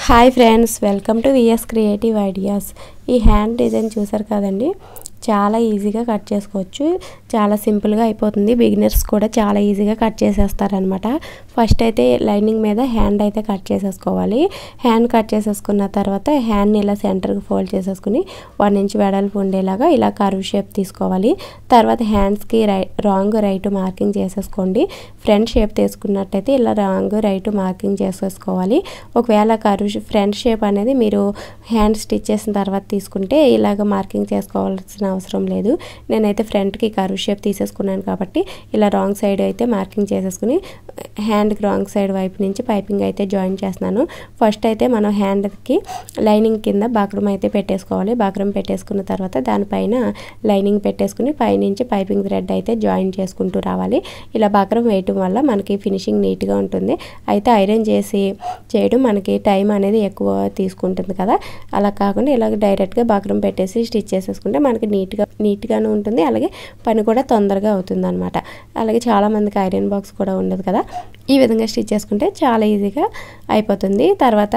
Hi friends, welcome to VS creative ideas. ఈ hand design చూసారు కదండి, చాలా ఈజీగా కట్ చేసుకోవచ్చు. చాలా సింపుల్గా అయిపోతుంది. బిగినర్స్ కూడా చాలా ఈజీగా కట్ చేసేస్తారనమాట. ఫస్ట్ అయితే లైనింగ్ మీద హ్యాండ్ అయితే కట్ చేసేసుకోవాలి. హ్యాండ్ కట్ చేసేసుకున్న తర్వాత హ్యాండ్ని ఇలా సెంటర్కి ఫోల్డ్ చేసేసుకుని 1 ఇంచ్ వెడల్పు ఉండేలాగా ఇలా కర్వ్ షేప్ తీసుకోవాలి. తర్వాత హ్యాండ్స్కి రాంగ్ రైట్ మార్కింగ్ చేసేసుకోండి. ఫ్రంట్ షేప్ తీసుకున్నట్టయితే ఇలా రాంగ్ రైట్ మార్కింగ్ చేసేసుకోవాలి. ఒకవేళ ఫ్రంట్ షేప్ అనేది మీరు హ్యాండ్ స్టిచ్ చేసిన తర్వాత తీసుకుంటే ఇలాగ మార్కింగ్ చేసుకోవాల్సిన అవసరం లేదు. నేనైతే ఫ్రంట్కి కర్వ్ షేప్ తీసేసుకున్నాను కాబట్టి ఇలా రాంగ్ సైడ్ అయితే మార్కింగ్ చేసేసుకుని హ్యాండ్కి రాంగ్ సైడ్ వైపు నుంచి పైపింగ్ అయితే జాయిన్ చేస్తున్నాను. ఫస్ట్ అయితే మనం హ్యాండ్కి లైనింగ్ కింద బాక్రమ్ అయితే పెట్టేసుకోవాలి. బాక్రమ్ పెట్టేసుకున్న తర్వాత దానిపైన లైనింగ్ పెట్టేసుకుని పైనుంచి పైపింగ్ థ్రెడ్ అయితే జాయిన్ చేసుకుంటూ రావాలి. ఇలా బాక్రమ్ వేయటం వల్ల మనకి ఫినిషింగ్ నీట్గా ఉంటుంది. అయితే ఐరన్ చేయడం మనకి టైం అనేది ఎక్కువ తీసుకుంటుంది కదా, అలా కాకుండా ఇలాగ డైరెక్ట్గా బాక్రమ్ పెట్టేసి స్టిచ్ చేసేసుకుంటే మనకి నీట్గానే ఉంటుంది. అలాగే పని కూడా తొందరగా అవుతుంది అనమాట. అలాగే చాలామందికి ఐరన్ బాక్స్ కూడా ఉండదు కదా, ఈ విధంగా స్టిచ్ చేసుకుంటే చాలా ఈజీగా అయిపోతుంది. తర్వాత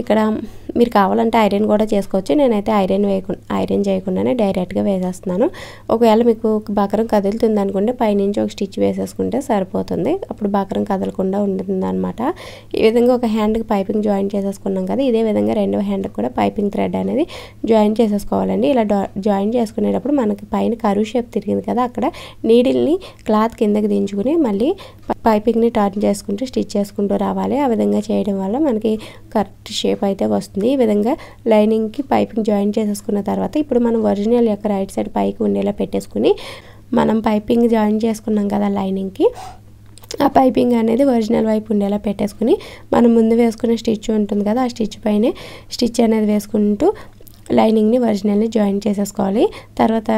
ఇక్కడ మీరు కావాలంటే ఐరన్ కూడా చేసుకోవచ్చు. నేనైతే ఐరన్ చేయకుండానే డైరెక్ట్గా వేసేస్తున్నాను. ఒకవేళ మీకు బాక్రమ్ కదులుతుంది అనుకుంటే పైనుంచి ఒక స్టిచ్ వేసేసుకుంటే సరిపోతుంది. అప్పుడు బాక్రమ్ కదలకుండా ఉంటుంది అనమాట. ఈ విధంగా ఒక హ్యాండ్కి పైపింగ్ జాయిన్ చేసేసుకున్నాం కదా, ఇదే విధంగా రెండో హ్యాండ్కి కూడా పైపింగ్ థ్రెడ్ అనేది జాయిన్ చేసేసుకోవాలండి. ఇలా జాయిన్ చేసుకునేటప్పుడు మనకి పైన కర్వ్ షేప్ తిరిగింది కదా, అక్కడ నీడిల్ని క్లాత్ కిందకి దించుకుని మళ్ళీ పైపింగ్ని టర్న్ చేసుకుంటూ స్టిచ్ చేసుకుంటూ రావాలి. ఆ విధంగా చేయడం వల్ల మనకి కరెక్ట్ షేప్ అయితే వస్తుంది. ఈ విధంగా లైనింగ్కి పైపింగ్ జాయిన్ చేసేసుకున్న తర్వాత ఇప్పుడు మనం ఒరిజినల్ యొక్క రైట్ సైడ్ పైకి ఉండేలా పెట్టేసుకుని మనం పైపింగ్ జాయిన్ చేసుకున్నాం కదా లైనింగ్కి, ఆ పైపింగ్ అనేది ఒరిజినల్ వైపు ఉండేలా పెట్టేసుకుని మనం ముందు వేసుకునే స్టిచ్ ఉంటుంది కదా, ఆ స్టిచ్ పైనే స్టిచ్ అనేది వేసుకుంటూ లైనింగ్ని ఒరిజినల్ని జాయిన్ చేసేసుకోవాలి. తర్వాత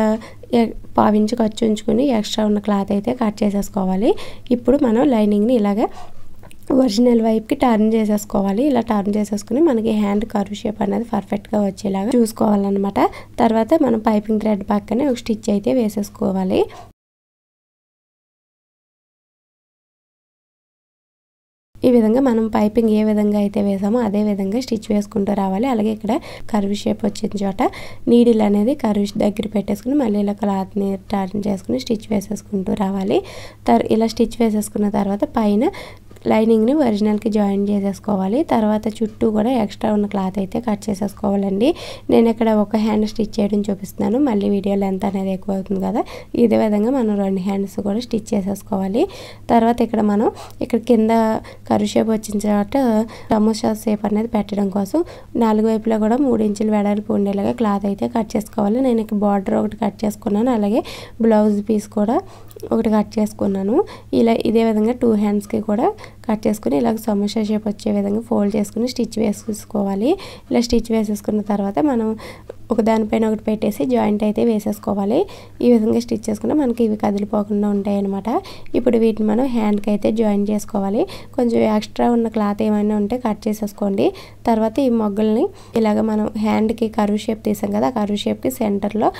1/2 ఇంచ్ ఖర్చు ఉంచుకొని ఎక్స్ట్రా ఉన్న క్లాత్ అయితే కట్ చేసేసుకోవాలి. ఇప్పుడు మనం లైనింగ్ని ఇలాగ ఒరిజినల్ వైపుకి టర్న్ చేసేసుకోవాలి. ఇలా టర్న్ చేసేసుకుని మనకి హ్యాండ్ కర్వ్ షేప్ అనేది పర్ఫెక్ట్గా వచ్చేలాగా చూసుకోవాలన్నమాట. తర్వాత మనం పైపింగ్ థ్రెడ్ పక్కనే ఒక స్టిచ్ అయితే వేసేసుకోవాలి. ఈ విధంగా మనం పైపింగ్ ఏ విధంగా అయితే వేసామో అదే విధంగా స్టిచ్ వేసుకుంటూ రావాలి. అలాగే ఇక్కడ కర్వ్ షేప్ వచ్చిన చోట నీడిల్ అనేది కర్వ్ దగ్గర పెట్టేసుకుని మళ్ళీ ఇలా క్లాత్ని టర్న్ చేసుకుని స్టిచ్ వేసేసుకుంటూ రావాలి. ఇలా స్టిచ్ వేసేసుకున్న తర్వాత పైన లైనింగ్ని ఒరిజినల్కి జాయిన్ చేసేసుకోవాలి. తర్వాత చుట్టూ కూడా ఎక్స్ట్రా ఉన్న క్లాత్ అయితే కట్ చేసేసుకోవాలండి. నేను ఇక్కడ ఒక హ్యాండ్ స్టిచ్ చేయడం చూపిస్తున్నాను, మళ్ళీ వీడియో లెంత్ అనేది ఎక్కువ అవుతుంది కదా, ఇదే విధంగా మనం 2 హ్యాండ్స్ కూడా స్టిచ్ చేసేసుకోవాలి. తర్వాత ఇక్కడ కింద కర్వ్ షేప్ వచ్చిన చోట సమోసా షేప్ అనేది పెట్టడం కోసం 4 వైపులా కూడా 3 ఇంచులు వెడల్పు ఉండేలాగా క్లాత్ అయితే కట్ చేసుకోవాలి. నేను ఇక్కడ బార్డర్ ఒకటి కట్ చేసుకున్నాను, అలాగే బ్లౌజ్ పీస్ కూడా ఒకటి కట్ చేసుకున్నాను. ఇదే విధంగా 2 హ్యాండ్స్కి కూడా కట్ చేసుకుని ఇలాగ సమోసా షేప్ వచ్చే విధంగా ఫోల్డ్ చేసుకుని స్టిచ్ వేసేసుకోవాలి. ఇలా స్టిచ్ వేసేసుకున్న తర్వాత మనం ఒక దానిపైన ఒకటి పెట్టేసి జాయింట్ అయితే వేసేసుకోవాలి. ఈ విధంగా స్టిచ్ చేసుకుంటే మనకి ఇవి కదిలిపోకుండా ఉంటాయి అన్నమాట. ఇప్పుడు వీటిని మనం హ్యాండ్కి అయితే జాయిన్ చేసుకోవాలి. కొంచెం ఎక్స్ట్రా ఉన్న క్లాత్ ఏమైనా ఉంటే కట్ చేసేసుకోండి. తర్వాత ఈ మొగ్గల్ని ఇలాగ మనం హ్యాండ్కి కర్వ్ షేప్ తీసాం కదా, ఆ కర్వ్ షేప్కి సెంటర్లో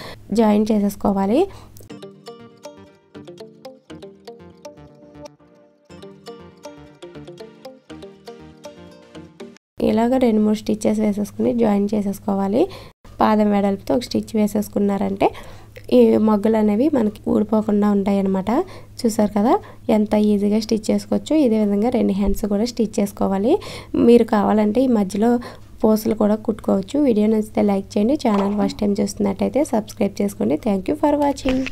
జాయిన్ చేసేసుకోవాలి. ఇలాగ 2-3 స్టిచ్చెస్ వేసేసుకుని జాయిన్ చేసేసుకోవాలి. పాదం వెడల్పుతో ఒక స్టిచ్ వేసేసుకున్నారంటే ఈ మొగ్గలు అనేవి మనకి ఊడిపోకుండా ఉంటాయి అన్నమాట. చూసారు కదా ఎంత ఈజీగా స్టిచ్ చేసుకోవచ్చు. ఇదే విధంగా 2 హ్యాండ్స్ కూడా స్టిచ్ చేసుకోవాలి. మీరు కావాలంటే ఈ మధ్యలో పోసులు కూడా కుట్టుకోవచ్చు. వీడియో నచ్చితే లైక్ చేయండి. ఛానల్ ఫస్ట్ టైం చూస్తున్నట్టయితే సబ్స్క్రైబ్ చేసుకోండి. Thank you for watching.